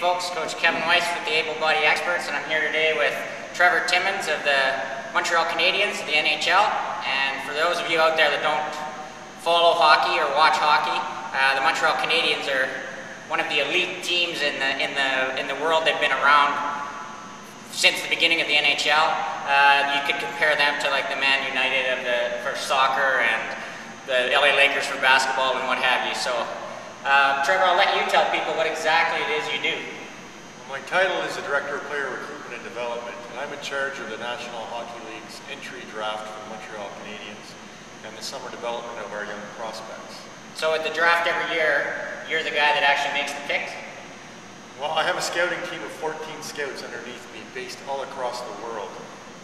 folks, Coach Kevin Weiss with the Abel Body Experts, and I'm here today with Trevor Timmins of the Montreal Canadiens, the NHL. And for those of you out there that don't follow hockey or watch hockey, the Montreal Canadiens are one of the elite teams in the world. They've been around since the beginning of the NHL. You could compare them to like the Man United for soccer and the LA Lakers for basketball and what have you. So, Trevor, I'll let you tell people what exactly it is you do. Well, my title is the Director of Player Recruitment and Development, and I'm in charge of the National Hockey League's entry draft for the Montreal Canadiens and the summer development of our young prospects. So at the draft every year, you're the guy that actually makes the picks? Well, I have a scouting team of 14 scouts underneath me based all across the world,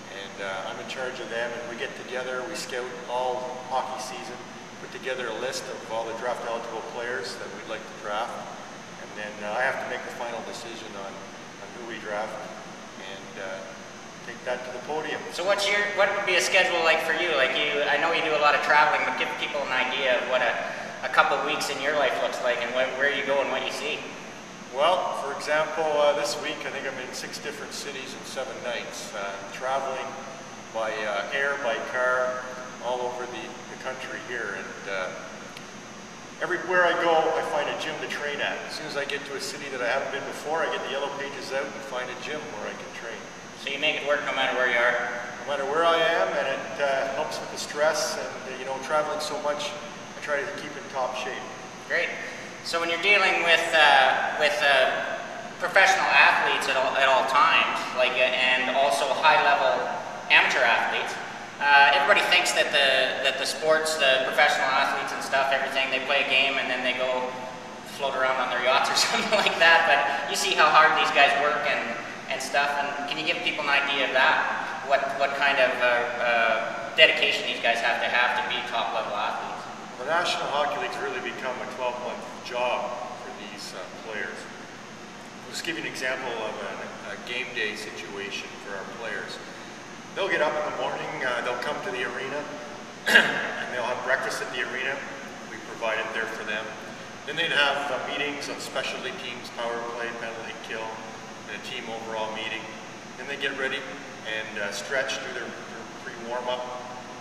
and I'm in charge of them, and we get together, we scout all hockey season, put together a list of all the draft eligible players that we'd like to draft, and then I have to make the final decision on who we draft and take that to the podium. So what would be a schedule like for you? Like I know you do a lot of traveling, but give people an idea of what a couple of weeks in your life looks like and where you go and what you see. Well, for example, this week I think I'm in 6 different cities in 7 nights, traveling by air, by car, all over the country here, and everywhere I go I find a gym to train at. As soon as I get to a city that I haven't been before, I get the yellow pages out and find a gym where I can train. So you make it work no matter where you are? No matter where I am, and it helps with the stress, and you know, traveling so much, I try to keep in top shape. Great. So when you're dealing with professional athletes at all times, and also high-level amateur athletes, everybody thinks that the sports, the professional athletes and stuff, everything, they play a game and then they go float around on their yachts or something like that. But you see how hard these guys work and stuff. And can you give people an idea of that? What kind of dedication these guys have to be top-level athletes? The National Hockey League's really become a 12-month job for these players. I'll just give you an example of a game day situation for our players. They'll get up in the morning, they'll come to the arena, and they'll have breakfast at the arena. We provide it there for them. Then they'd have meetings on specialty teams, power play, penalty kill, and a team overall meeting. Then they get ready and stretch, do their pre-warm-up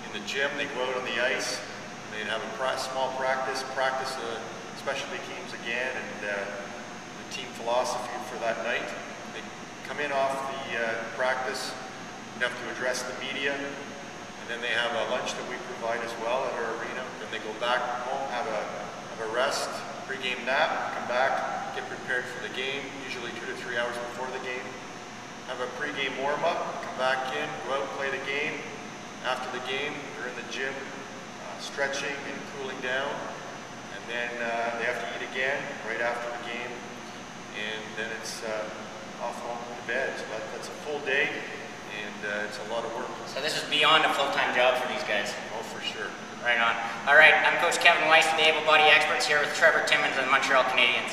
in the gym. They go out on the ice, and they'd have a small practice the specialty teams again, and the team philosophy for that night. They come in off the practice, have to address the media, and then they have a lunch that we provide as well at our arena. Then they go back home, have a rest, pre-game nap, come back, get prepared for the game, usually 2 to 3 hours before the game. Have a pre-game warm-up, come back in, go out, play the game. After the game, they're in the gym, stretching and cooling down, and then they have to eat again right after the game, and then it's off home to bed. So that's a full day. And it's a lot of work. So this is beyond a full-time job for these guys? Oh, for sure. Right on. All right, I'm Coach Kevin Weiss of the Able Body Experts here with Trevor Timmins of the Montreal Canadiens.